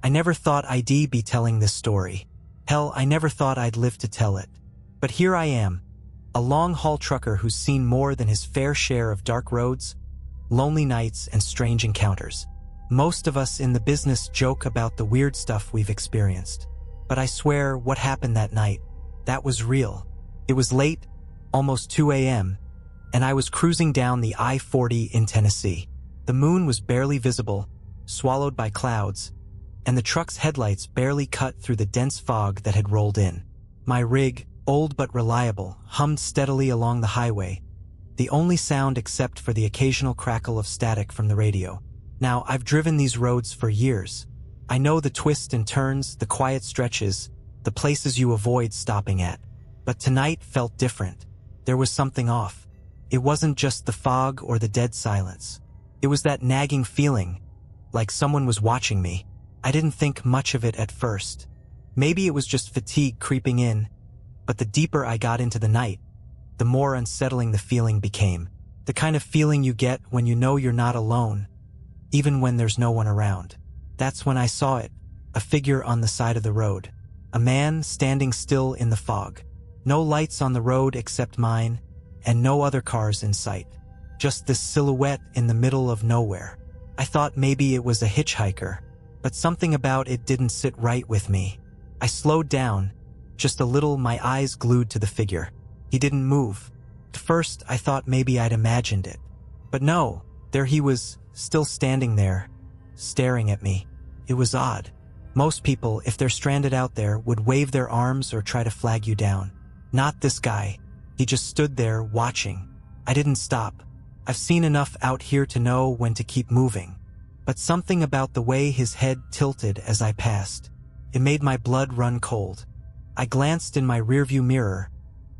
I never thought I'd be telling this story. Hell, I never thought I'd live to tell it. But here I am, a long-haul trucker who's seen more than his fair share of dark roads, lonely nights, and strange encounters. Most of us in the business joke about the weird stuff we've experienced. But I swear, what happened that night, that was real. It was late, almost 2 a.m., and I was cruising down the I-40 in Tennessee. The moon was barely visible, swallowed by clouds, and the truck's headlights barely cut through the dense fog that had rolled in. My rig, old but reliable, hummed steadily along the highway, the only sound except for the occasional crackle of static from the radio. Now, I've driven these roads for years. I know the twists and turns, the quiet stretches, the places you avoid stopping at. But tonight felt different. There was something off. It wasn't just the fog or the dead silence. It was that nagging feeling, like someone was watching me. I didn't think much of it at first. Maybe it was just fatigue creeping in, but the deeper I got into the night, the more unsettling the feeling became. The kind of feeling you get when you know you're not alone, even when there's no one around. That's when I saw it, a figure on the side of the road. A man standing still in the fog. No lights on the road except mine, and no other cars in sight. Just this silhouette in the middle of nowhere. I thought maybe it was a hitchhiker, but something about it didn't sit right with me. I slowed down, just a little, my eyes glued to the figure. He didn't move. At first, I thought maybe I'd imagined it. But no, there he was, still standing there, staring at me. It was odd. Most people, if they're stranded out there, would wave their arms or try to flag you down. Not this guy. He just stood there, watching. I didn't stop. I've seen enough out here to know when to keep moving. But something about the way his head tilted as I passed, it made my blood run cold. I glanced in my rearview mirror,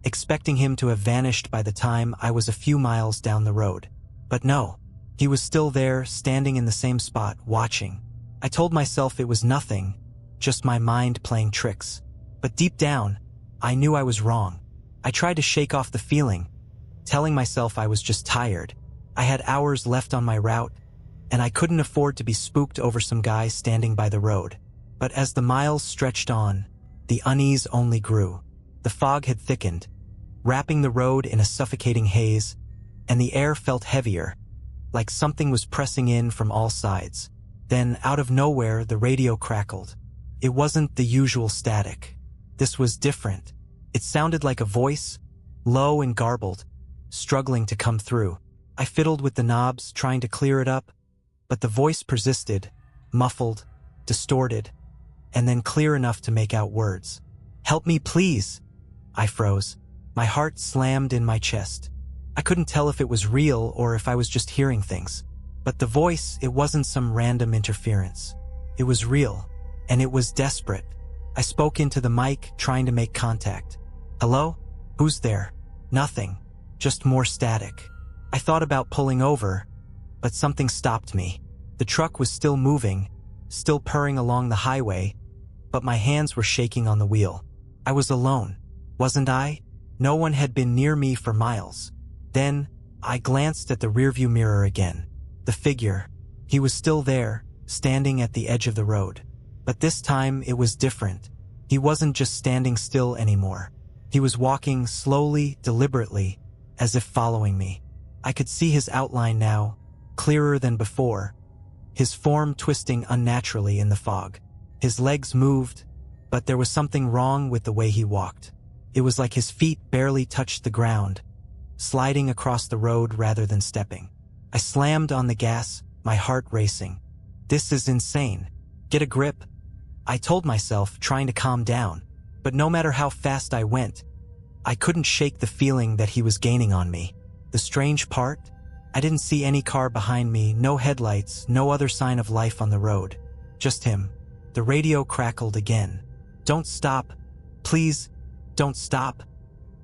expecting him to have vanished by the time I was a few miles down the road. But no, he was still there, standing in the same spot, watching. I told myself it was nothing, just my mind playing tricks. But deep down, I knew I was wrong. I tried to shake off the feeling, telling myself I was just tired. I had hours left on my route, and I couldn't afford to be spooked over some guy standing by the road. But as the miles stretched on, the unease only grew. The fog had thickened, wrapping the road in a suffocating haze, and the air felt heavier, like something was pressing in from all sides. Then, out of nowhere, the radio crackled. It wasn't the usual static. This was different. It sounded like a voice, low and garbled, struggling to come through. I fiddled with the knobs, trying to clear it up, but the voice persisted, muffled, distorted, and then clear enough to make out words. "Help me, please!" I froze. My heart slammed in my chest. I couldn't tell if it was real or if I was just hearing things. But the voice, it wasn't some random interference. It was real, and it was desperate. I spoke into the mic, trying to make contact. "Hello? Who's there?" Nothing, just more static. I thought about pulling over, but something stopped me. The truck was still moving, still purring along the highway, but my hands were shaking on the wheel. I was alone, wasn't I? No one had been near me for miles. Then, I glanced at the rearview mirror again. The figure, he was still there, standing at the edge of the road. But this time, it was different. He wasn't just standing still anymore. He was walking slowly, deliberately, as if following me. I could see his outline now, clearer than before, his form twisting unnaturally in the fog. His legs moved, but there was something wrong with the way he walked. It was like his feet barely touched the ground, sliding across the road rather than stepping. I slammed on the gas, my heart racing. This is insane. Get a grip, I told myself, trying to calm down. But no matter how fast I went, I couldn't shake the feeling that he was gaining on me. The strange part? I didn't see any car behind me, no headlights, no other sign of life on the road. Just him. The radio crackled again. "Don't stop. Please, don't stop."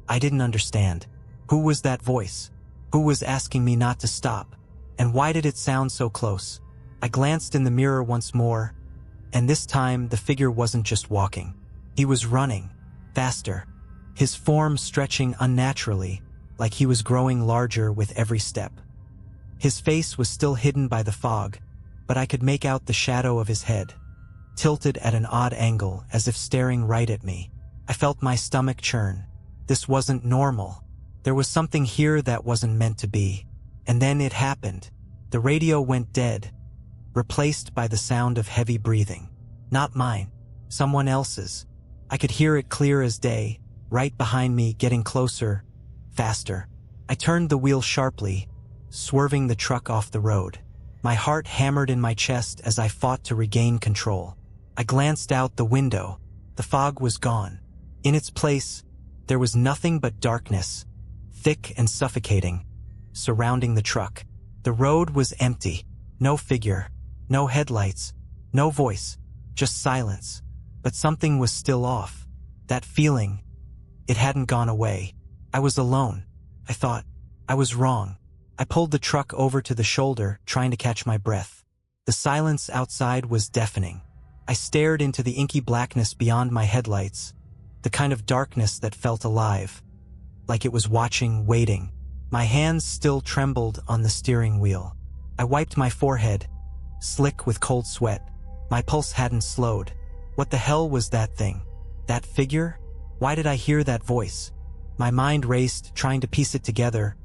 I didn't understand. Who was that voice? Who was asking me not to stop? And why did it sound so close? I glanced in the mirror once more, and this time the figure wasn't just walking. He was running, faster, his form stretching unnaturally, like he was growing larger with every step. His face was still hidden by the fog, but I could make out the shadow of his head. tilted at an odd angle as if staring right at me. I felt my stomach churn. This wasn't normal. There was something here that wasn't meant to be. And then it happened. The radio went dead, replaced by the sound of heavy breathing. Not mine, someone else's. I could hear it clear as day, right behind me, getting closer, faster. I turned the wheel sharply, swerving the truck off the road. My heart hammered in my chest as I fought to regain control. I glanced out the window. The fog was gone. In its place, there was nothing but darkness, thick and suffocating, surrounding the truck. The road was empty. No figure, no headlights, no voice, just silence. But something was still off. That feeling, it hadn't gone away. I was alone. I thought I was wrong. I pulled the truck over to the shoulder, trying to catch my breath. The silence outside was deafening. I stared into the inky blackness beyond my headlights, the kind of darkness that felt alive, like it was watching, waiting. My hands still trembled on the steering wheel. I wiped my forehead, slick with cold sweat. My pulse hadn't slowed. What the hell was that thing? That figure? Why did I hear that voice? My mind raced, trying to piece it together,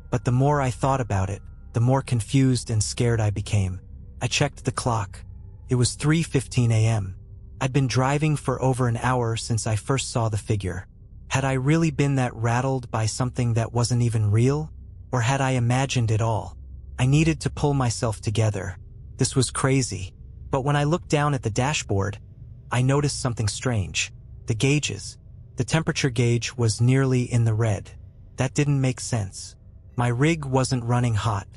but the more I thought about it, the more confused and scared I became. I checked the clock. It was 3:15 a.m. I'd been driving for over an hour since I first saw the figure. Had I really been that rattled by something that wasn't even real? Or had I imagined it all? I needed to pull myself together. This was crazy. But when I looked down at the dashboard, I noticed something strange. The gauges. The temperature gauge was nearly in the red. That didn't make sense. My rig wasn't running hot.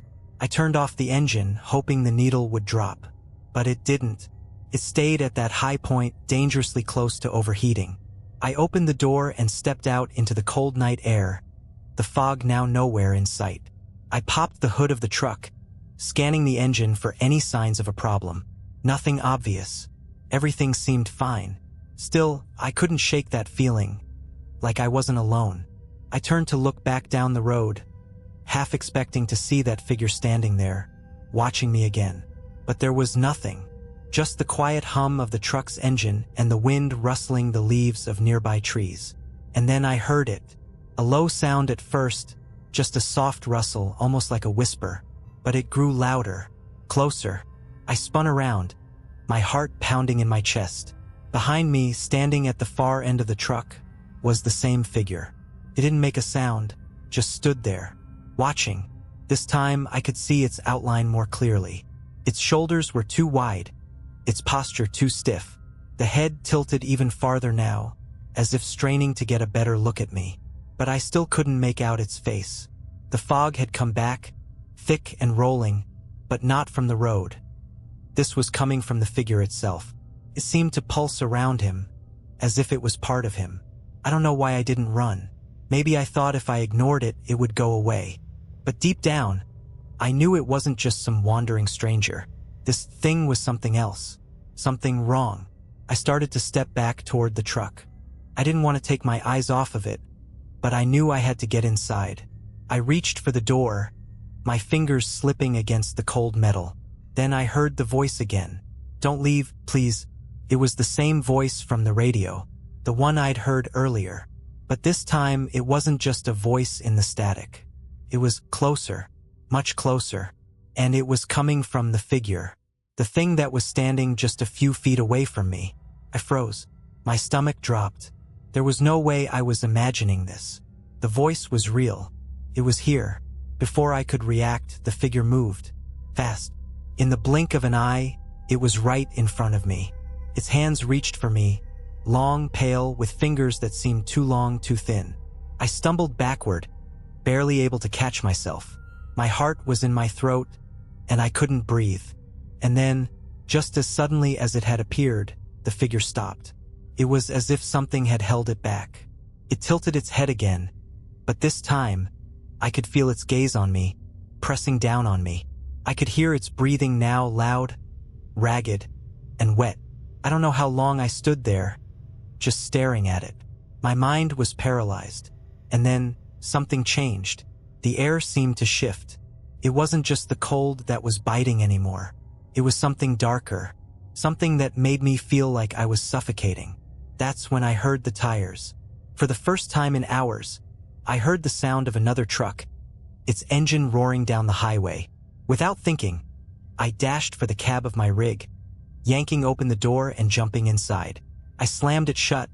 I turned off the engine, hoping the needle would drop. But it didn't. It stayed at that high point, dangerously close to overheating. I opened the door and stepped out into the cold night air, the fog now nowhere in sight. I popped the hood of the truck, scanning the engine for any signs of a problem. Nothing obvious. Everything seemed fine. Still, I couldn't shake that feeling, like I wasn't alone. I turned to look back down the road, half expecting to see that figure standing there, watching me again. But there was nothing. Just the quiet hum of the truck's engine and the wind rustling the leaves of nearby trees. And then I heard it. A low sound at first, just a soft rustle, almost like a whisper. But it grew louder, closer. I spun around, my heart pounding in my chest. Behind me, standing at the far end of the truck, was the same figure. It didn't make a sound, just stood there, watching. This time I could see its outline more clearly. Its shoulders were too wide, its posture too stiff. The head tilted even farther now, as if straining to get a better look at me. But I still couldn't make out its face. The fog had come back, thick and rolling, but not from the road. This was coming from the figure itself. It seemed to pulse around him, as if it was part of him. I don't know why I didn't run. Maybe I thought if I ignored it, it would go away. But deep down, I knew it wasn't just some wandering stranger. This thing was something else. Something wrong. I started to step back toward the truck. I didn't want to take my eyes off of it, but I knew I had to get inside. I reached for the door, my fingers slipping against the cold metal. Then I heard the voice again. "Don't leave, please." It was the same voice from the radio, the one I'd heard earlier. But this time, it wasn't just a voice in the static. It was closer, much closer, and it was coming from the figure, the thing that was standing just a few feet away from me. I froze. My stomach dropped. There was no way I was imagining this. The voice was real. It was here. Before I could react, the figure moved. Fast. In the blink of an eye, it was right in front of me. Its hands reached for me, long, pale, with fingers that seemed too long, too thin. I stumbled backward, barely able to catch myself. My heart was in my throat, and I couldn't breathe. And then, just as suddenly as it had appeared, the figure stopped. It was as if something had held it back. It tilted its head again, but this time, I could feel its gaze on me, pressing down on me. I could hear its breathing now, loud, ragged, and wet. I don't know how long I stood there, just staring at it. My mind was paralyzed. And then, something changed. The air seemed to shift. It wasn't just the cold that was biting anymore. It was something darker, something that made me feel like I was suffocating. That's when I heard the tires. For the first time in hours, I heard the sound of another truck, its engine roaring down the highway. Without thinking, I dashed for the cab of my rig, yanking open the door and jumping inside. I slammed it shut,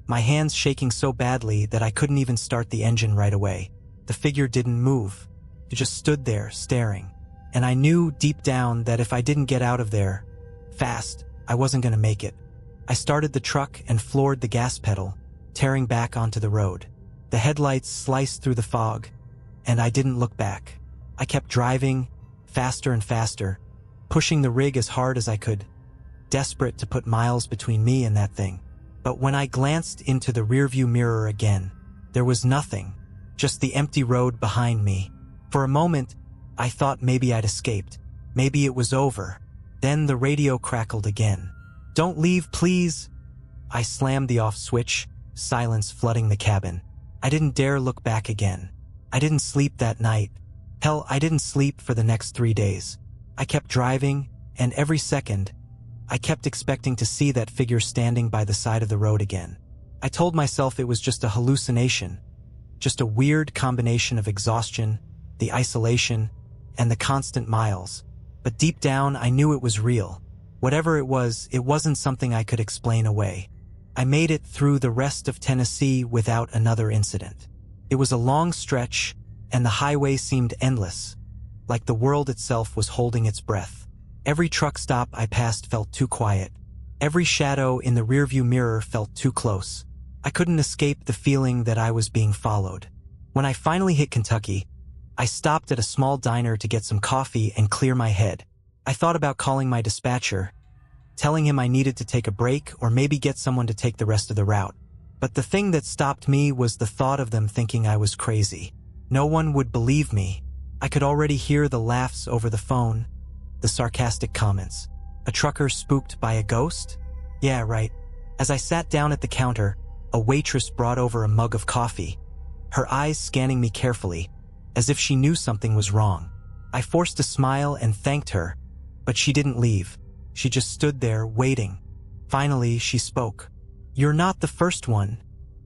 my hands shaking so badly that I couldn't even start the engine right away. The figure didn't move. It just stood there, staring. And I knew deep down that if I didn't get out of there fast, I wasn't going to make it. I started the truck and floored the gas pedal, tearing back onto the road. The headlights sliced through the fog, and I didn't look back. I kept driving, faster and faster, pushing the rig as hard as I could, desperate to put miles between me and that thing. But when I glanced into the rearview mirror again, there was nothing, just the empty road behind me. For a moment, I thought maybe I'd escaped. Maybe it was over. Then the radio crackled again. "Don't leave, please." I slammed the off switch, silence flooding the cabin. I didn't dare look back again. I didn't sleep that night. Hell, I didn't sleep for the next 3 days. I kept driving, and every second, I kept expecting to see that figure standing by the side of the road again. I told myself it was just a hallucination, just a weird combination of exhaustion, the isolation, and the constant miles. But deep down, I knew it was real. Whatever it wasn't something I could explain away. I made it through the rest of Tennessee without another incident. It was a long stretch, and the highway seemed endless, like the world itself was holding its breath. Every truck stop I passed felt too quiet. Every shadow in the rearview mirror felt too close. I couldn't escape the feeling that I was being followed. When I finally hit Kentucky, I stopped at a small diner to get some coffee and clear my head. I thought about calling my dispatcher, telling him I needed to take a break or maybe get someone to take the rest of the route. But the thing that stopped me was the thought of them thinking I was crazy. No one would believe me. I could already hear the laughs over the phone, the sarcastic comments. A trucker spooked by a ghost? Yeah, right. As I sat down at the counter, a waitress brought over a mug of coffee, her eyes scanning me carefully, as if she knew something was wrong. I forced a smile and thanked her, but she didn't leave. She just stood there, waiting. Finally, she spoke. "You're not the first one,"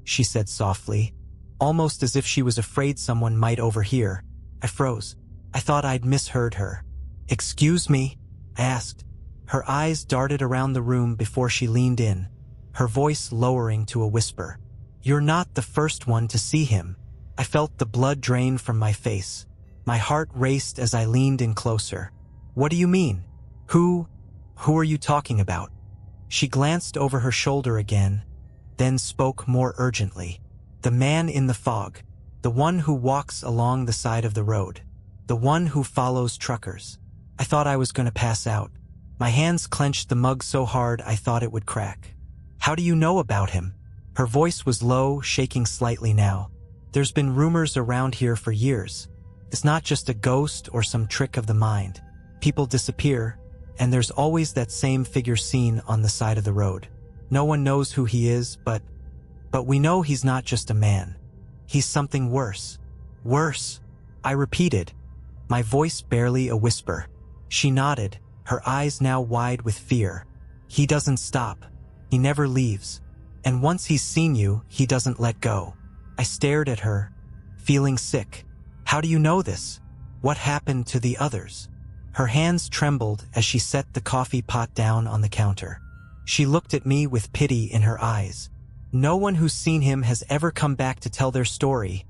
she said softly, almost as if she was afraid someone might overhear. I froze. I thought I'd misheard her. "Excuse me?" I asked. Her eyes darted around the room before she leaned in, her voice lowering to a whisper. "You're not the first one to see him." I felt the blood drain from my face. My heart raced as I leaned in closer. "What do you mean? Who are you talking about?" She glanced over her shoulder again, then spoke more urgently. "The man in the fog. The one who walks along the side of the road. The one who follows truckers." I thought I was going to pass out. My hands clenched the mug so hard I thought it would crack. "How do you know about him?" Her voice was low, shaking slightly now. "There's been rumors around here for years. It's not just a ghost or some trick of the mind. People disappear, and there's always that same figure seen on the side of the road. No one knows who he is, but we know he's not just a man. He's something worse." "Worse?" I repeated, my voice barely a whisper. She nodded, her eyes now wide with fear. "He doesn't stop. He never leaves. And once he's seen you, he doesn't let go." I stared at her, feeling sick. "How do you know this? What happened to the others?" Her hands trembled as she set the coffee pot down on the counter. She looked at me with pity in her eyes. "No one who's seen him has ever come back to tell their story,"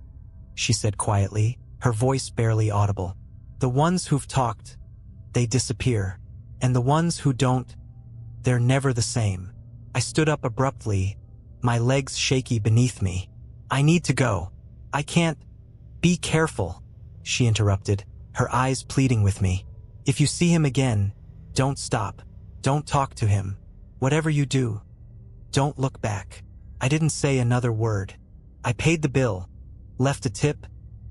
she said quietly, her voice barely audible. "The ones who've talked, they disappear. And the ones who don't, they're never the same." I stood up abruptly, my legs shaky beneath me. "I need to go. I can't." "Be careful," she interrupted, her eyes pleading with me. "If you see him again, don't stop. Don't talk to him. Whatever you do, don't look back." I didn't say another word. I paid the bill, left a tip,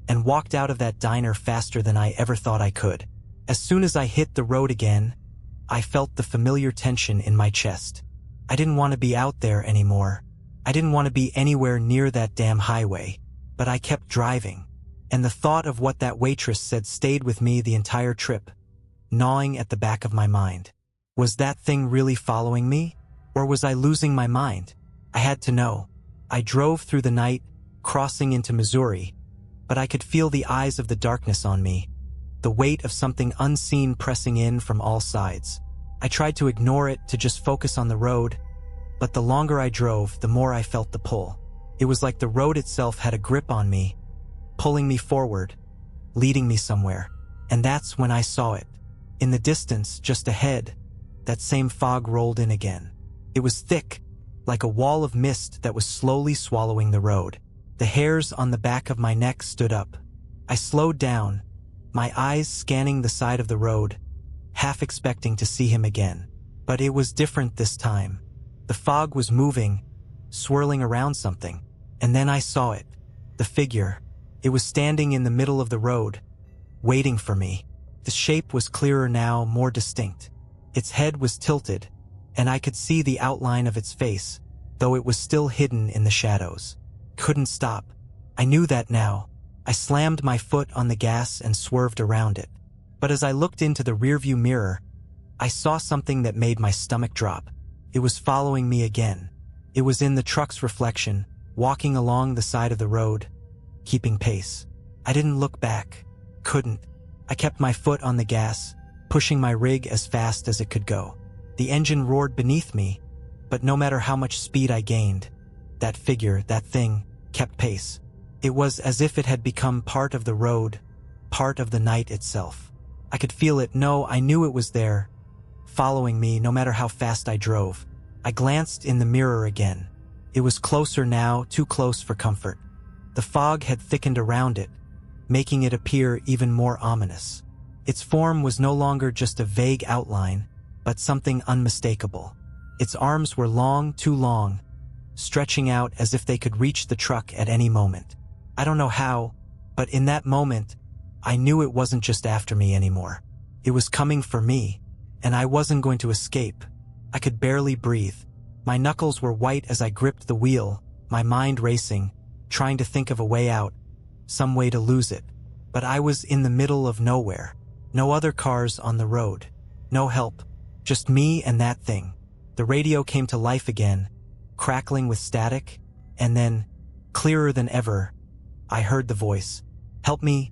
and walked out of that diner faster than I ever thought I could. As soon as I hit the road again, I felt the familiar tension in my chest. I didn't want to be out there anymore. I didn't want to be anywhere near that damn highway. But I kept driving, and the thought of what that waitress said stayed with me the entire trip, gnawing at the back of my mind. Was that thing really following me? Or was I losing my mind? I had to know. I drove through the night, crossing into Missouri, but I could feel the eyes of the darkness on me, the weight of something unseen pressing in from all sides. I tried to ignore it, to just focus on the road, but the longer I drove, the more I felt the pull. It was like the road itself had a grip on me, pulling me forward, leading me somewhere. And that's when I saw it. In the distance, just ahead, that same fog rolled in again. It was thick, like a wall of mist that was slowly swallowing the road. The hairs on the back of my neck stood up. I slowed down, my eyes scanning the side of the road, half expecting to see him again. But it was different this time. The fog was moving, swirling around something. And then I saw it. The figure. It was standing in the middle of the road, waiting for me. The shape was clearer now, more distinct. Its head was tilted, and I could see the outline of its face, though it was still hidden in the shadows. Couldn't stop. I knew that now. I slammed my foot on the gas and swerved around it. But as I looked into the rearview mirror, I saw something that made my stomach drop. It was following me again. It was in the truck's reflection, walking along the side of the road, keeping pace. I didn't look back. Couldn't. I kept my foot on the gas, pushing my rig as fast as it could go. The engine roared beneath me, but no matter how much speed I gained, that figure, that thing, kept pace. It was as if it had become part of the road, part of the night itself. I could feel it. No, I knew it was there, following me no matter how fast I drove. I glanced in the mirror again. It was closer now, too close for comfort. The fog had thickened around it, making it appear even more ominous. Its form was no longer just a vague outline, but something unmistakable. Its arms were long, too long, stretching out as if they could reach the truck at any moment. I don't know how, but in that moment, I knew it wasn't just after me anymore. It was coming for me, and I wasn't going to escape. I could barely breathe. My knuckles were white as I gripped the wheel, my mind racing, trying to think of a way out, some way to lose it. But I was in the middle of nowhere. No other cars on the road. No help. Just me and that thing. The radio came to life again, crackling with static, and then, clearer than ever, I heard the voice. "Help me.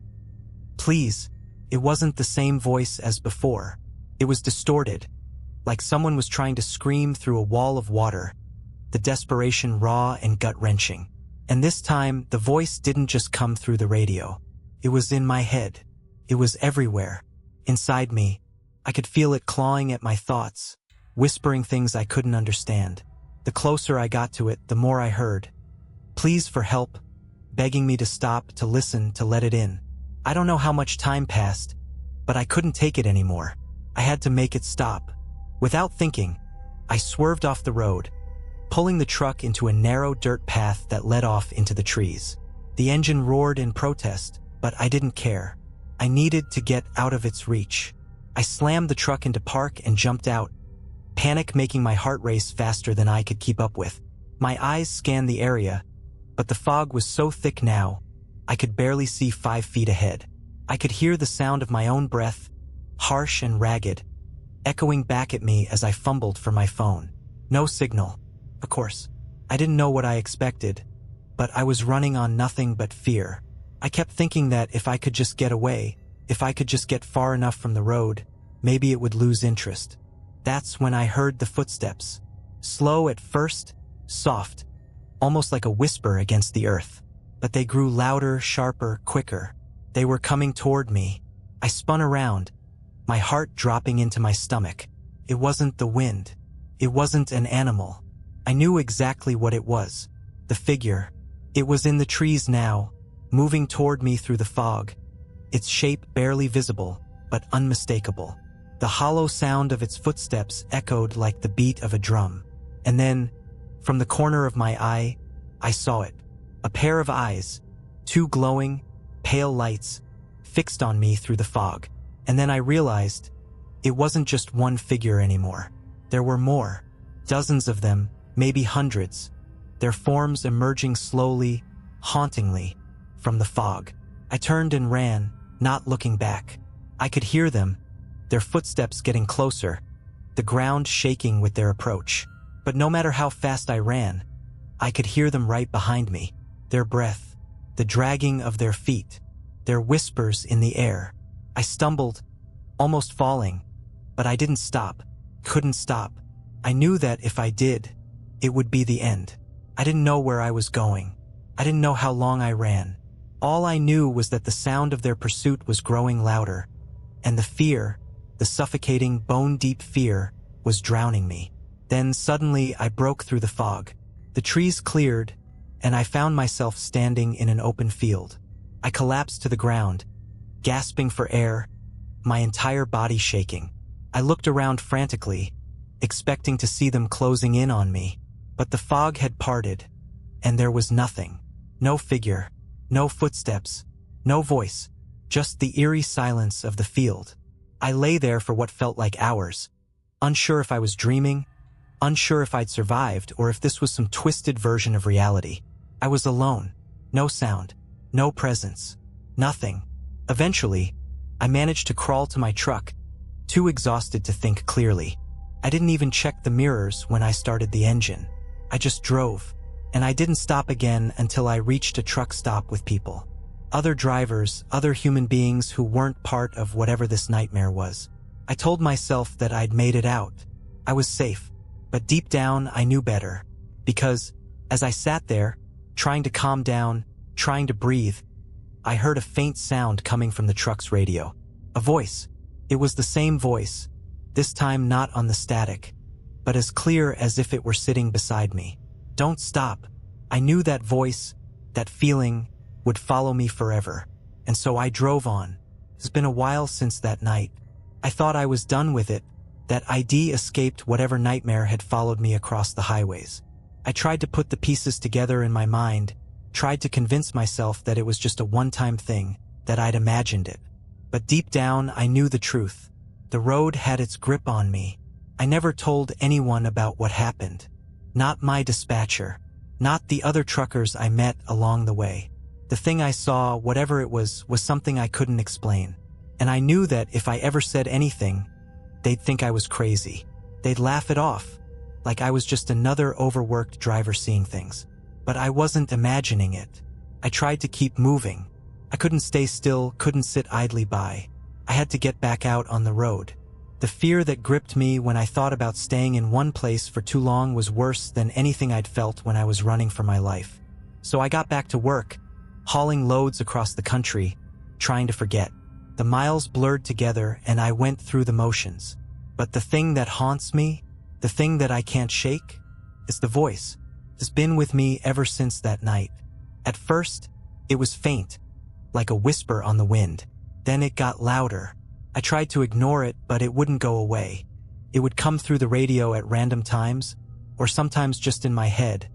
Please." It wasn't the same voice as before. It was distorted, like someone was trying to scream through a wall of water, the desperation raw and gut-wrenching. And this time, the voice didn't just come through the radio. It was in my head. It was everywhere. Inside me, I could feel it clawing at my thoughts, whispering things I couldn't understand. The closer I got to it, the more I heard. Pleas for help, begging me to stop, to listen, to let it in. I don't know how much time passed, but I couldn't take it anymore. I had to make it stop. Without thinking, I swerved off the road, pulling the truck into a narrow dirt path that led off into the trees. The engine roared in protest, but I didn't care. I needed to get out of its reach. I slammed the truck into park and jumped out, panic making my heart race faster than I could keep up with. My eyes scanned the area, but the fog was so thick now, I could barely see 5 feet ahead. I could hear the sound of my own breath, harsh and ragged, echoing back at me as I fumbled for my phone. No signal. Of course, I didn't know what I expected, but I was running on nothing but fear. I kept thinking that if I could just get away, if I could just get far enough from the road, maybe it would lose interest. That's when I heard the footsteps. Slow at first, soft, almost like a whisper against the earth. But they grew louder, sharper, quicker. They were coming toward me. I spun around, my heart dropping into my stomach. It wasn't the wind. It wasn't an animal. I knew exactly what it was. The figure. It was in the trees now, moving toward me through the fog, its shape barely visible, but unmistakable. The hollow sound of its footsteps echoed like the beat of a drum. And then, from the corner of my eye, I saw it. A pair of eyes, 2 glowing, pale lights, fixed on me through the fog. And then I realized it wasn't just one figure anymore. There were more. Dozens of them, maybe hundreds, their forms emerging slowly, hauntingly, from the fog. I turned and ran, not looking back. I could hear them, their footsteps getting closer, the ground shaking with their approach. But no matter how fast I ran, I could hear them right behind me. Their breath, the dragging of their feet, their whispers in the air. I stumbled, almost falling, but I didn't stop, couldn't stop. I knew that if I did, it would be the end. I didn't know where I was going. I didn't know how long I ran. All I knew was that the sound of their pursuit was growing louder, and the fear, the suffocating, bone-deep fear, was drowning me. Then suddenly I broke through the fog. The trees cleared, and I found myself standing in an open field. I collapsed to the ground, gasping for air, my entire body shaking. I looked around frantically, expecting to see them closing in on me, but the fog had parted, and there was nothing. No figure, no footsteps, no voice, just the eerie silence of the field. I lay there for what felt like hours, unsure if I was dreaming, unsure if I'd survived or if this was some twisted version of reality. I was alone, no sound, no presence, nothing. Eventually, I managed to crawl to my truck, too exhausted to think clearly. I didn't even check the mirrors when I started the engine. I just drove, and I didn't stop again until I reached a truck stop with people. Other drivers, other human beings who weren't part of whatever this nightmare was. I told myself that I'd made it out. I was safe, but deep down I knew better, because as I sat there, trying to calm down, trying to breathe, I heard a faint sound coming from the truck's radio. A voice. It was the same voice, this time not on the static, but as clear as if it were sitting beside me. Don't stop. I knew that voice, that feeling, would follow me forever. And so I drove on. It's been a while since that night. I thought I was done with it, that I'd escaped whatever nightmare had followed me across the highways. I tried to put the pieces together in my mind, tried to convince myself that it was just a one-time thing, that I'd imagined it. But deep down, I knew the truth. The road had its grip on me. I never told anyone about what happened. Not my dispatcher. Not the other truckers I met along the way. The thing I saw, whatever it was something I couldn't explain. And I knew that if I ever said anything, they'd think I was crazy. They'd laugh it off, like I was just another overworked driver seeing things. But I wasn't imagining it. I tried to keep moving. I couldn't stay still, couldn't sit idly by. I had to get back out on the road. The fear that gripped me when I thought about staying in one place for too long was worse than anything I'd felt when I was running for my life. So I got back to work, hauling loads across the country, trying to forget. The miles blurred together and I went through the motions. But the thing that haunts me, the thing that I can't shake, is the voice. It's been with me ever since that night. At first, it was faint, like a whisper on the wind. Then it got louder. I tried to ignore it, but it wouldn't go away. It would come through the radio at random times, or sometimes just in my head,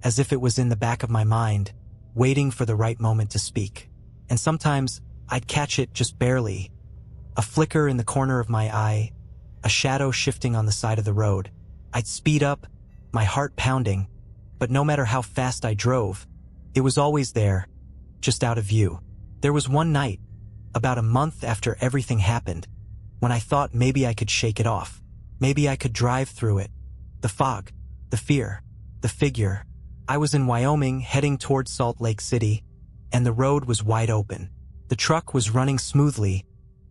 as if it was in the back of my mind, waiting for the right moment to speak. And sometimes I'd catch it just barely. A flicker in the corner of my eye, a shadow shifting on the side of the road. I'd speed up, my heart pounding, but no matter how fast I drove, it was always there, just out of view. There was one night, about a month after everything happened, when I thought maybe I could shake it off. Maybe I could drive through it. The fog, the fear, the figure. I was in Wyoming heading towards Salt Lake City, and the road was wide open. The truck was running smoothly,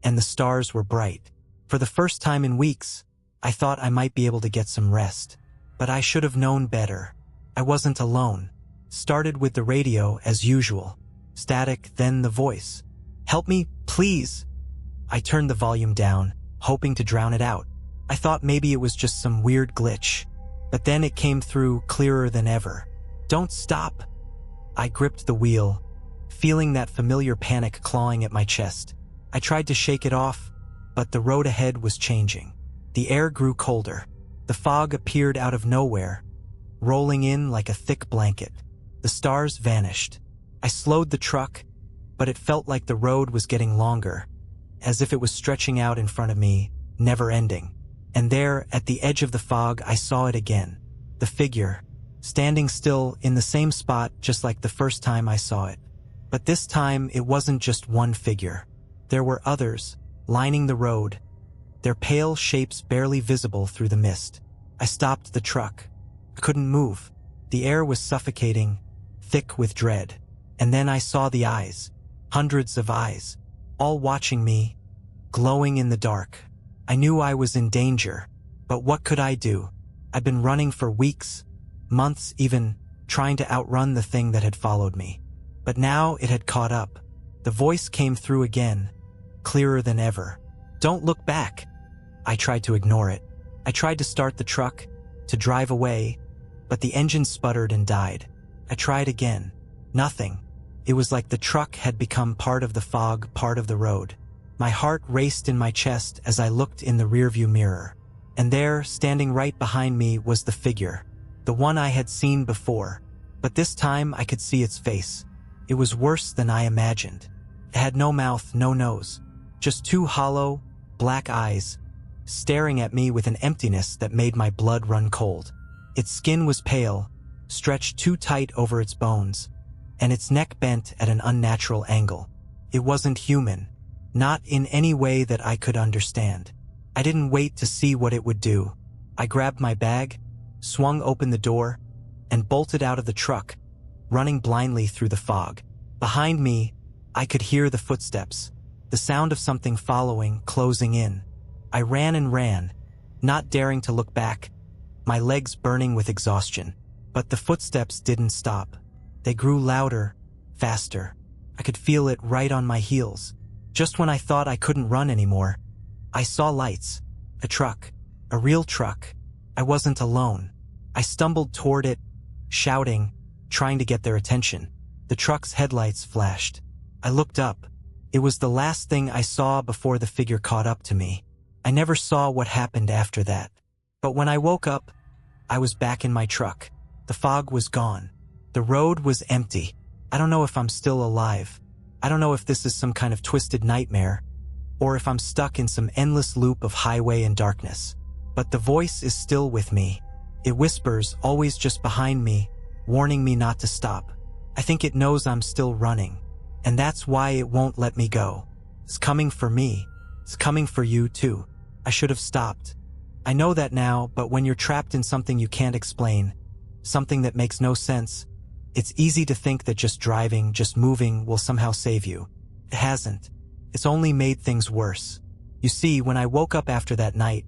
and the stars were bright. For the first time in weeks, I thought I might be able to get some rest. But I should have known better. I wasn't alone. Started with the radio as usual. Static, then the voice. "Help me, please." I turned the volume down, hoping to drown it out. I thought maybe it was just some weird glitch. But then it came through clearer than ever. "Don't stop." I gripped the wheel, feeling that familiar panic clawing at my chest. I tried to shake it off, but the road ahead was changing. The air grew colder. The fog appeared out of nowhere, rolling in like a thick blanket. The stars vanished. I slowed the truck, but it felt like the road was getting longer, as if it was stretching out in front of me, never ending. And there, at the edge of the fog, I saw it again. The figure, standing still in the same spot just like the first time I saw it. But this time, it wasn't just one figure. There were others, lining the road, their pale shapes barely visible through the mist. I stopped the truck. I couldn't move. The air was suffocating, thick with dread. And then I saw the eyes. Hundreds of eyes, all watching me, glowing in the dark. I knew I was in danger, but what could I do? I'd been running for weeks, months even, trying to outrun the thing that had followed me. But now it had caught up. The voice came through again, clearer than ever. "Don't look back." I tried to ignore it. I tried to start the truck, to drive away, but the engine sputtered and died. I tried again. Nothing. It was like the truck had become part of the fog, part of the road. My heart raced in my chest as I looked in the rearview mirror. And there, standing right behind me, was the figure. The one I had seen before. But this time I could see its face. It was worse than I imagined. It had no mouth, no nose. Just two hollow, black eyes, staring at me with an emptiness that made my blood run cold. Its skin was pale, stretched too tight over its bones, and its neck bent at an unnatural angle. It wasn't human, not in any way that I could understand. I didn't wait to see what it would do. I grabbed my bag, swung open the door, and bolted out of the truck, running blindly through the fog. Behind me, I could hear the footsteps, the sound of something following, closing in. I ran and ran, not daring to look back, my legs burning with exhaustion. But the footsteps didn't stop. They grew louder, faster. I could feel it right on my heels. Just when I thought I couldn't run anymore, I saw lights. A truck. A real truck. I wasn't alone. I stumbled toward it, shouting, trying to get their attention. The truck's headlights flashed. I looked up. It was the last thing I saw before the figure caught up to me. I never saw what happened after that. But when I woke up, I was back in my truck. The fog was gone. The road was empty. I don't know if I'm still alive. I don't know if this is some kind of twisted nightmare, or if I'm stuck in some endless loop of highway and darkness. But the voice is still with me. It whispers, always just behind me, warning me not to stop. I think it knows I'm still running, and that's why it won't let me go. It's coming for me. It's coming for you too. I should have stopped. I know that now, but when you're trapped in something you can't explain, something that makes no sense, it's easy to think that just driving, just moving will somehow save you. It hasn't. It's only made things worse. You see, when I woke up after that night,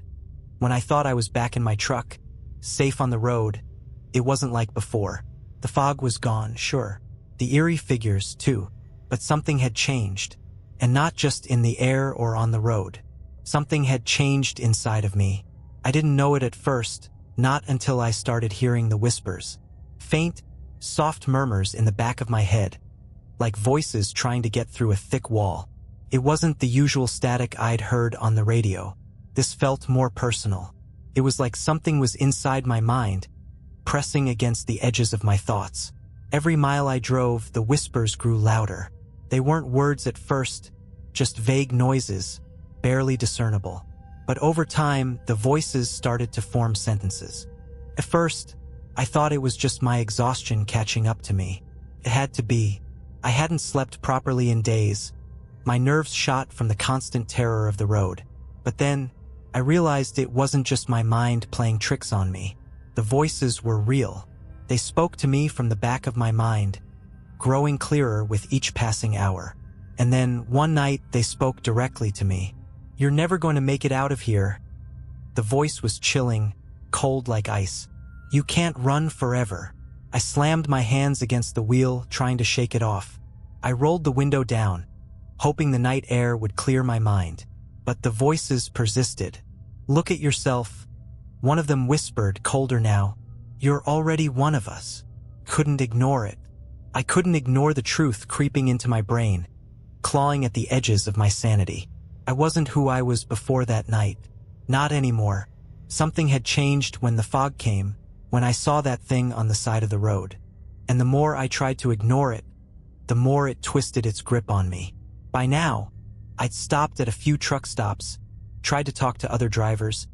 when I thought I was back in my truck, safe on the road, it wasn't like before. The fog was gone, sure. The eerie figures, too. But something had changed. And not just in the air or on the road. Something had changed inside of me. I didn't know it at first, not until I started hearing the whispers. Faint, soft murmurs in the back of my head, like voices trying to get through a thick wall. It wasn't the usual static I'd heard on the radio. This felt more personal. It was like something was inside my mind, pressing against the edges of my thoughts. Every mile I drove, the whispers grew louder. They weren't words at first, just vague noises, barely discernible. But over time, the voices started to form sentences. At first, I thought it was just my exhaustion catching up to me. It had to be. I hadn't slept properly in days. My nerves shot from the constant terror of the road. But then, I realized it wasn't just my mind playing tricks on me. The voices were real. They spoke to me from the back of my mind, growing clearer with each passing hour. And then, one night, they spoke directly to me. "You're never going to make it out of here." The voice was chilling, cold like ice. "You can't run forever." I slammed my hands against the wheel, trying to shake it off. I rolled the window down, hoping the night air would clear my mind. But the voices persisted. "Look at yourself." One of them whispered, colder now. "You're already one of us." Couldn't ignore it. I couldn't ignore the truth creeping into my brain, clawing at the edges of my sanity. I wasn't who I was before that night. Not anymore. Something had changed when the fog came, when I saw that thing on the side of the road. And the more I tried to ignore it, the more it twisted its grip on me. By now, I'd stopped at a few truck stops, tried to talk to other drivers,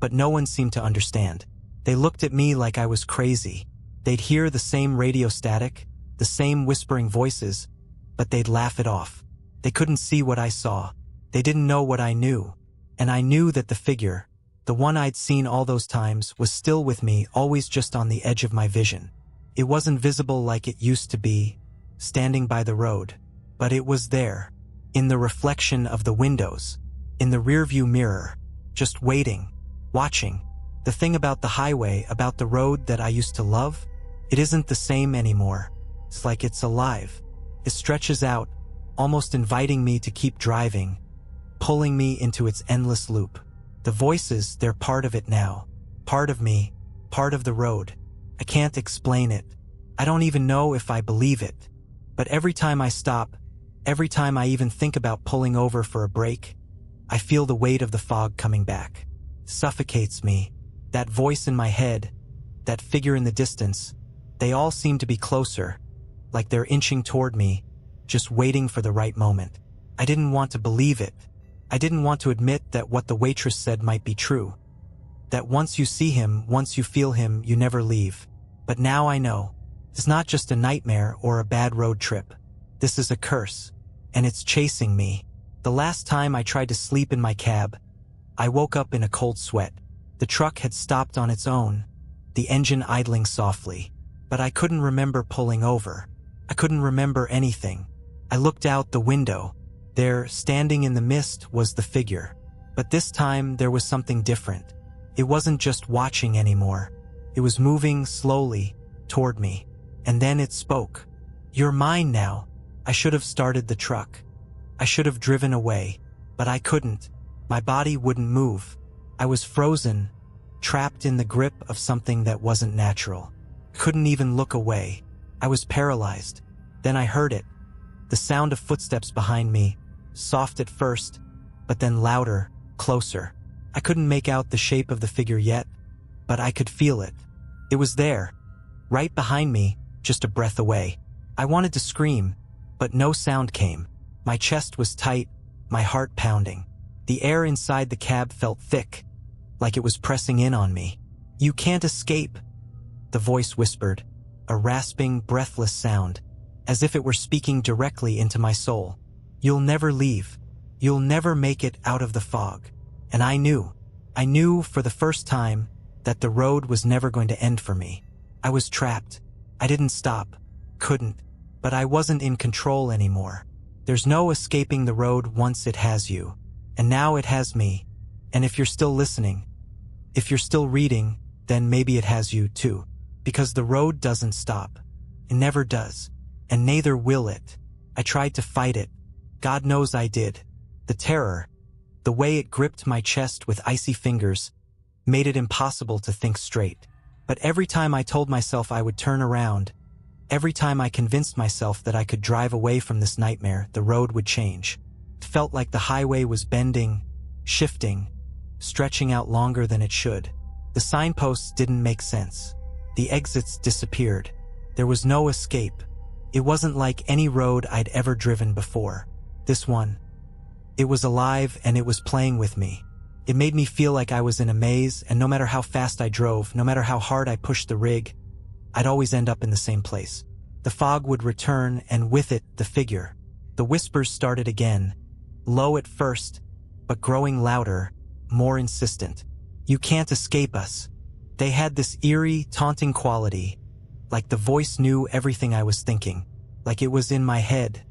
but no one seemed to understand. They looked at me like I was crazy. They'd hear the same radio static, the same whispering voices, but they'd laugh it off. They couldn't see what I saw. They didn't know what I knew. And I knew that the figure, the one I'd seen all those times, was still with me, always just on the edge of my vision. It wasn't visible like it used to be, standing by the road, but it was there, in the reflection of the windows, in the rearview mirror, just waiting, watching. The thing about the highway, about the road that I used to love, it isn't the same anymore. It's like it's alive. It stretches out, almost inviting me to keep driving, pulling me into its endless loop. The voices, they're part of it now. Part of me, part of the road. I can't explain it. I don't even know if I believe it. But every time I stop, every time I even think about pulling over for a break, I feel the weight of the fog coming back. Suffocates me. That voice in my head, that figure in the distance, they all seem to be closer, like they're inching toward me, just waiting for the right moment. I didn't want to believe it. I didn't want to admit that what the waitress said might be true. That once you see him, once you feel him, you never leave. But now I know. It's not just a nightmare or a bad road trip. This is a curse, and it's chasing me. The last time I tried to sleep in my cab, I woke up in a cold sweat. The truck had stopped on its own, the engine idling softly. But I couldn't remember pulling over. I couldn't remember anything. I looked out the window. There, standing in the mist, was the figure. But this time, there was something different. It wasn't just watching anymore. It was moving slowly toward me. And then it spoke. "You're mine now." I should have started the truck. I should have driven away. But I couldn't. My body wouldn't move. I was frozen, trapped in the grip of something that wasn't natural. Couldn't even look away. I was paralyzed. Then I heard it. The sound of footsteps behind me, soft at first, but then louder, closer. I couldn't make out the shape of the figure yet, but I could feel it. It was there, right behind me, just a breath away. I wanted to scream, but no sound came. My chest was tight, my heart pounding. The air inside the cab felt thick, like it was pressing in on me. "You can't escape," the voice whispered, a rasping, breathless sound, as if it were speaking directly into my soul. "You'll never leave. You'll never make it out of the fog." And I knew for the first time that the road was never going to end for me. I was trapped. I didn't stop, couldn't, but I wasn't in control anymore. There's no escaping the road once it has you. And now it has me. And if you're still listening, if you're still reading, then maybe it has you too. Because the road doesn't stop. It never does. And neither will it. I tried to fight it. God knows I did. The terror, the way it gripped my chest with icy fingers, made it impossible to think straight. But every time I told myself I would turn around, every time I convinced myself that I could drive away from this nightmare, the road would change. It felt like the highway was bending, shifting, stretching out longer than it should. The signposts didn't make sense. The exits disappeared. There was no escape. It wasn't like any road I'd ever driven before. This one, it was alive and it was playing with me. It made me feel like I was in a maze, and no matter how fast I drove, no matter how hard I pushed the rig, I'd always end up in the same place. The fog would return, and with it, the figure. The whispers started again, low at first, but growing louder, more insistent. "You can't escape us." They had this eerie, taunting quality, like the voice knew everything I was thinking, like it was in my head,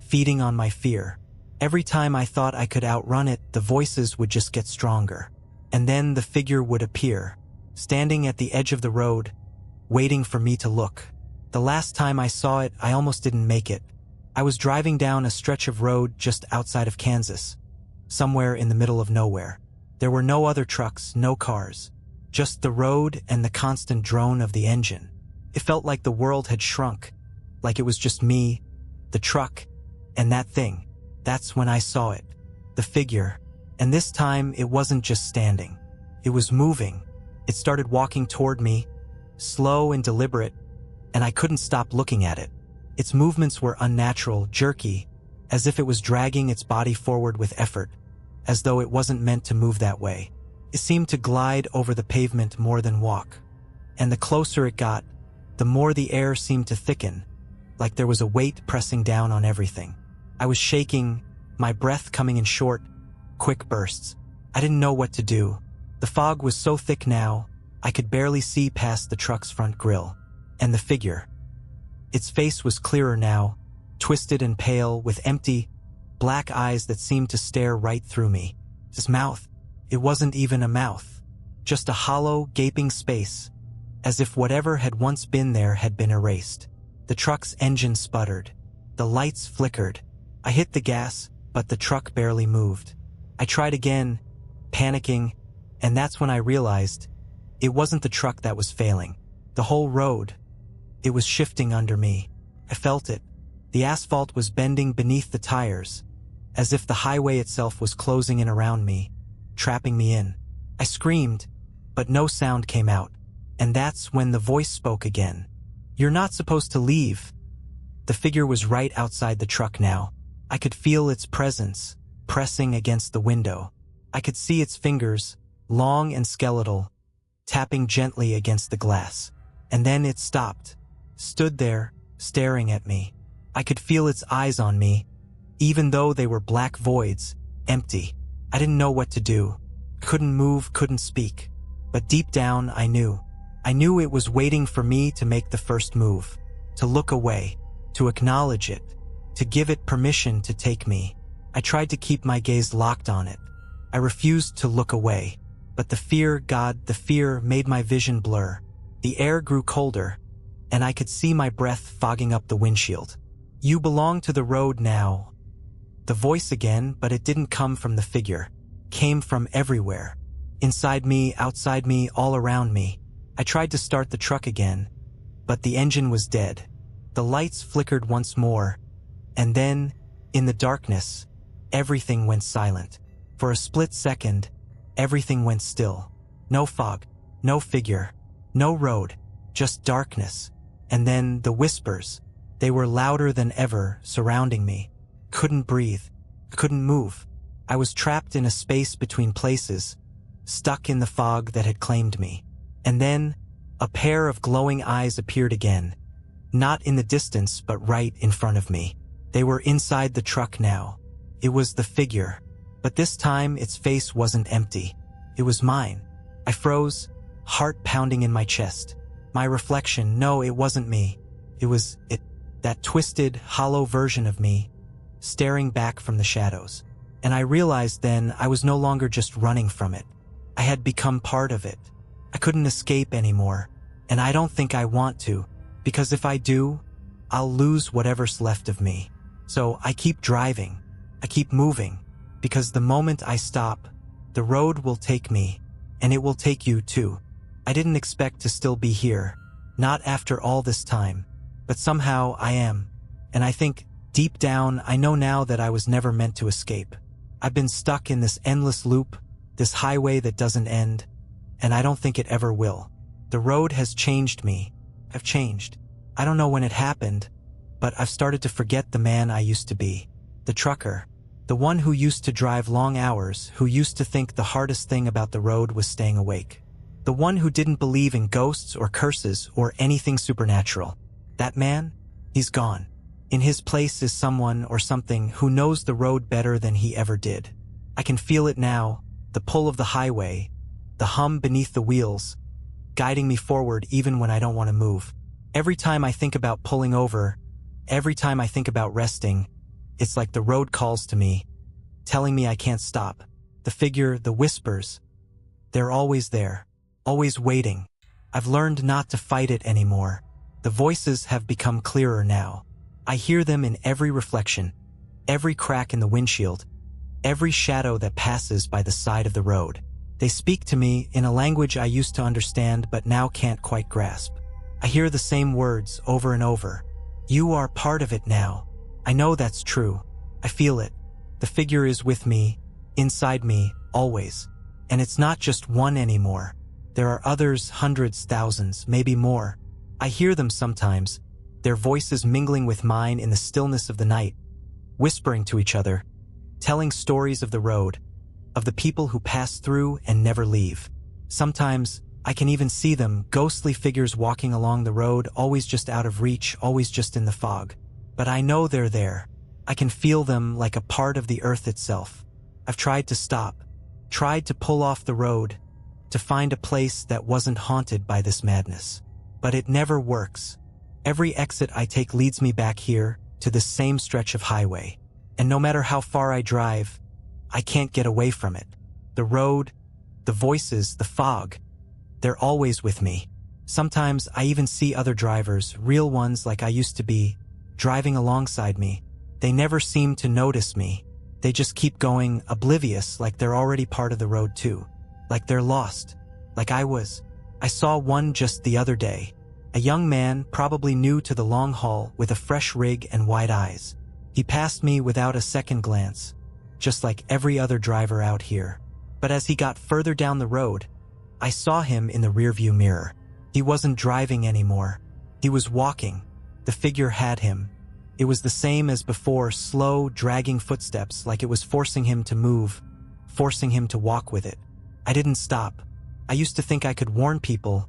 feeding on my fear. Every time I thought I could outrun it, the voices would just get stronger. And then the figure would appear, standing at the edge of the road, waiting for me to look. The last time I saw it, I almost didn't make it. I was driving down a stretch of road just outside of Kansas, somewhere in the middle of nowhere. There were no other trucks, no cars, just the road and the constant drone of the engine. It felt like the world had shrunk, like it was just me, the truck, and that thing. That's when I saw it, the figure. And this time, it wasn't just standing. It was moving. It started walking toward me, slow and deliberate, and I couldn't stop looking at it. Its movements were unnatural, jerky, as if it was dragging its body forward with effort, as though it wasn't meant to move that way. It seemed to glide over the pavement more than walk. And the closer it got, the more the air seemed to thicken, like there was a weight pressing down on everything. I was shaking, my breath coming in short, quick bursts. I didn't know what to do. The fog was so thick now, I could barely see past the truck's front grille. And the figure. Its face was clearer now, twisted and pale, with empty, black eyes that seemed to stare right through me. His mouth. It wasn't even a mouth. Just a hollow, gaping space, as if whatever had once been there had been erased. The truck's engine sputtered. The lights flickered. I hit the gas, but the truck barely moved. I tried again, panicking, and that's when I realized it wasn't the truck that was failing. The whole road. It was shifting under me. I felt it. The asphalt was bending beneath the tires, as if the highway itself was closing in around me, trapping me in. I screamed, but no sound came out. And that's when the voice spoke again. "You're not supposed to leave." The figure was right outside the truck now. I could feel its presence, pressing against the window. I could see its fingers, long and skeletal, tapping gently against the glass. And then it stopped, stood there, staring at me. I could feel its eyes on me, even though they were black voids, empty. I didn't know what to do. Couldn't move, couldn't speak. But deep down, I knew. I knew it was waiting for me to make the first move, to look away, to acknowledge it, to give it permission to take me. I tried to keep my gaze locked on it. I refused to look away. But the fear, God, the fear made my vision blur. The air grew colder, and I could see my breath fogging up the windshield. "You belong to the road now." The voice again, but it didn't come from the figure. Came from everywhere. Inside me, outside me, all around me. I tried to start the truck again, but the engine was dead. The lights flickered once more, and then, in the darkness, everything went silent. For a split second, everything went still. No fog, no figure, no road, just darkness. And then the whispers. They were louder than ever, surrounding me. Couldn't breathe. Couldn't move. I was trapped in a space between places, stuck in the fog that had claimed me. And then, a pair of glowing eyes appeared again. Not in the distance, but right in front of me. They were inside the truck now. It was the figure. But this time, its face wasn't empty. It was mine. I froze, heart pounding in my chest. My reflection, no, it wasn't me. It was it, that twisted, hollow version of me, staring back from the shadows. And I realized then I was no longer just running from it. I had become part of it. I couldn't escape anymore, and I don't think I want to, because if I do, I'll lose whatever's left of me. So I keep driving. I keep moving. Because the moment I stop, the road will take me, and it will take you too. I didn't expect to still be here, not after all this time, but somehow I am. And I think, deep down, I know now that I was never meant to escape. I've been stuck in this endless loop, this highway that doesn't end, and I don't think it ever will. The road has changed me. I've changed. I don't know when it happened, but I've started to forget the man I used to be. The trucker. The one who used to drive long hours, who used to think the hardest thing about the road was staying awake. The one who didn't believe in ghosts or curses or anything supernatural. That man? He's gone. In his place is someone or something who knows the road better than he ever did. I can feel it now, the pull of the highway, the hum beneath the wheels, guiding me forward even when I don't want to move. Every time I think about pulling over, every time I think about resting, it's like the road calls to me, telling me I can't stop. The figure, the whispers, they're always there, always waiting. I've learned not to fight it anymore. The voices have become clearer now. I hear them in every reflection, every crack in the windshield, every shadow that passes by the side of the road. They speak to me in a language I used to understand but now can't quite grasp. I hear the same words over and over. You are part of it now. I know that's true. I feel it. The figure is with me, inside me, always. And it's not just one anymore. There are others, hundreds, thousands, maybe more. I hear them sometimes, their voices mingling with mine in the stillness of the night, whispering to each other, telling stories of the road, of the people who pass through and never leave. Sometimes, I can even see them, ghostly figures walking along the road, always just out of reach, always just in the fog. But I know they're there. I can feel them like a part of the earth itself. I've tried to stop, tried to pull off the road, to find a place that wasn't haunted by this madness. But it never works. Every exit I take leads me back here, to this same stretch of highway. And no matter how far I drive, I can't get away from it. The road, the voices, the fog, they're always with me. Sometimes I even see other drivers, real ones like I used to be, driving alongside me. They never seem to notice me. They just keep going, oblivious, like they're already part of the road too. Like they're lost. Like I was. I saw one just the other day. A young man, probably new to the long haul, with a fresh rig and wide eyes. He passed me without a second glance, just like every other driver out here. But as he got further down the road, I saw him in the rearview mirror. He wasn't driving anymore. He was walking. The figure had him. It was the same as before, slow, dragging footsteps, like it was forcing him to move, forcing him to walk with it. I didn't stop. I used to think I could warn people,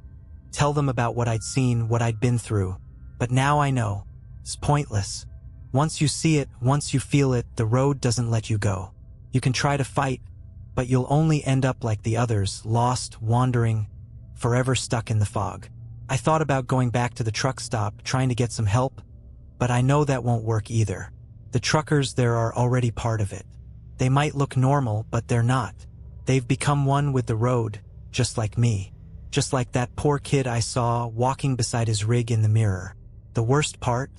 tell them about what I'd seen, what I'd been through. But now I know. It's pointless. Once you see it, once you feel it, the road doesn't let you go. You can try to fight, but you'll only end up like the others, lost, wandering, forever stuck in the fog. I thought about going back to the truck stop, trying to get some help, but I know that won't work either. The truckers there are already part of it. They might look normal, but they're not. They've become one with the road, just like me. Just like that poor kid I saw walking beside his rig in the mirror. The worst part?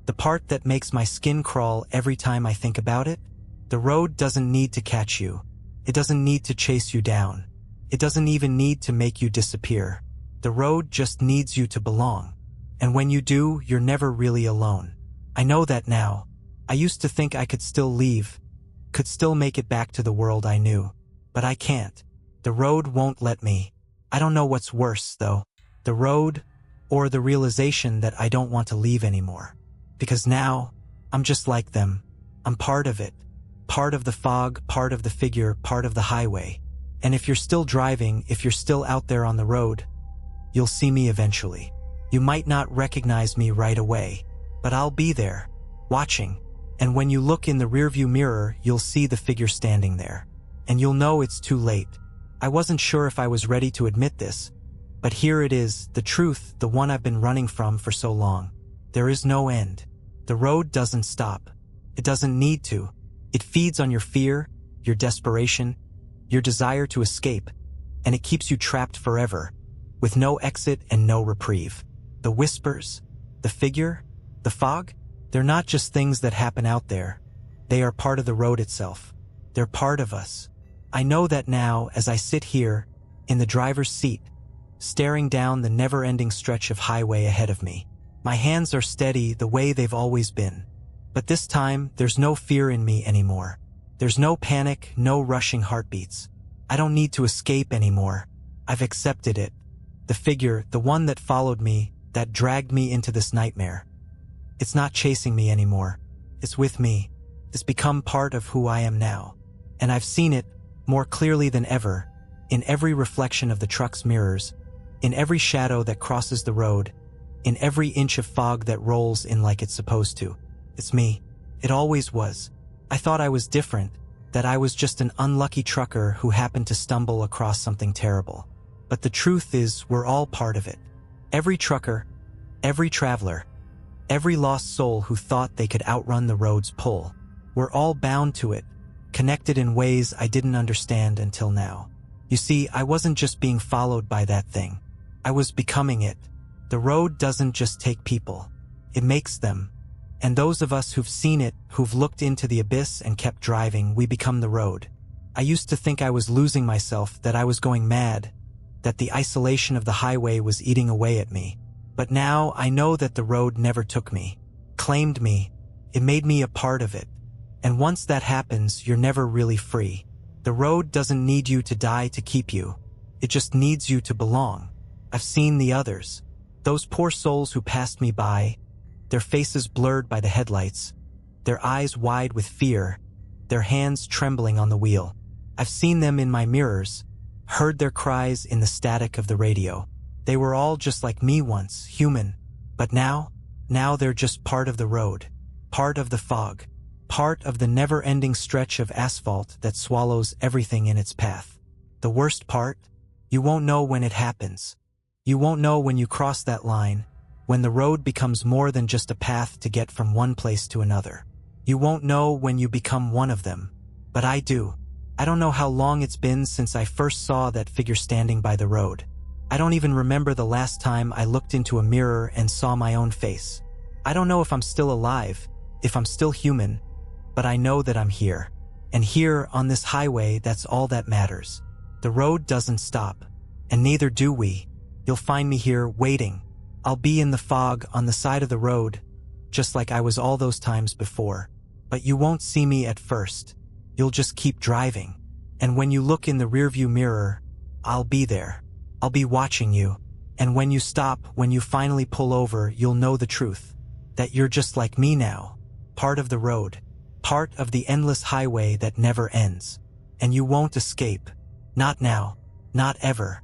The part that makes my skin crawl every time I think about it? The road doesn't need to catch you. It doesn't need to chase you down. It doesn't even need to make you disappear. The road just needs you to belong. And when you do, you're never really alone. I know that now. I used to think I could still leave, could still make it back to the world I knew. But I can't. The road won't let me. I don't know what's worse, though. The road, or the realization that I don't want to leave anymore. Because now, I'm just like them. I'm part of it. Part of the fog, part of the figure, part of the highway. And if you're still driving, if you're still out there on the road, you'll see me eventually. You might not recognize me right away, but I'll be there, watching. And when you look in the rearview mirror, you'll see the figure standing there. And you'll know it's too late. I wasn't sure if I was ready to admit this, but here it is, the truth, the one I've been running from for so long. There is no end. The road doesn't stop. It doesn't need to. It feeds on your fear, your desperation, your desire to escape, and it keeps you trapped forever, with no exit and no reprieve. The whispers, the figure, the fog, they're not just things that happen out there. They are part of the road itself. They're part of us. I know that now as I sit here, in the driver's seat, staring down the never-ending stretch of highway ahead of me. My hands are steady the way they've always been. But this time, there's no fear in me anymore. There's no panic, no rushing heartbeats. I don't need to escape anymore. I've accepted it. The figure, the one that followed me, that dragged me into this nightmare. It's not chasing me anymore. It's with me. It's become part of who I am now. And I've seen it, more clearly than ever, in every reflection of the truck's mirrors, in every shadow that crosses the road, in every inch of fog that rolls in like it's supposed to. It's me. It always was. I thought I was different, that I was just an unlucky trucker who happened to stumble across something terrible. But the truth is, we're all part of it. Every trucker, every traveler, every lost soul who thought they could outrun the road's pull. We're all bound to it, connected in ways I didn't understand until now. You see, I wasn't just being followed by that thing. I was becoming it. The road doesn't just take people. It makes them. And those of us who've seen it, who've looked into the abyss and kept driving, we become the road. I used to think I was losing myself, that I was going mad, that the isolation of the highway was eating away at me. But now I know that the road never took me, claimed me. It made me a part of it. And once that happens, you're never really free. The road doesn't need you to die to keep you. It just needs you to belong. I've seen the others. Those poor souls who passed me by, their faces blurred by the headlights, their eyes wide with fear, their hands trembling on the wheel. I've seen them in my mirrors, heard their cries in the static of the radio. They were all just like me once, human. But now they're just part of the road, part of the fog, part of the never-ending stretch of asphalt that swallows everything in its path. The worst part? You won't know when it happens. You won't know when you cross that line, when the road becomes more than just a path to get from one place to another. You won't know when you become one of them. But I do. I don't know how long it's been since I first saw that figure standing by the road. I don't even remember the last time I looked into a mirror and saw my own face. I don't know if I'm still alive, if I'm still human, but I know that I'm here. And here, on this highway, that's all that matters. The road doesn't stop, and neither do we. You'll find me here, waiting. I'll be in the fog on the side of the road, just like I was all those times before. But you won't see me at first. You'll just keep driving. And when you look in the rearview mirror, I'll be there. I'll be watching you. And when you stop, when you finally pull over, you'll know the truth. That you're just like me now. Part of the road. Part of the endless highway that never ends. And you won't escape. Not now. Not ever.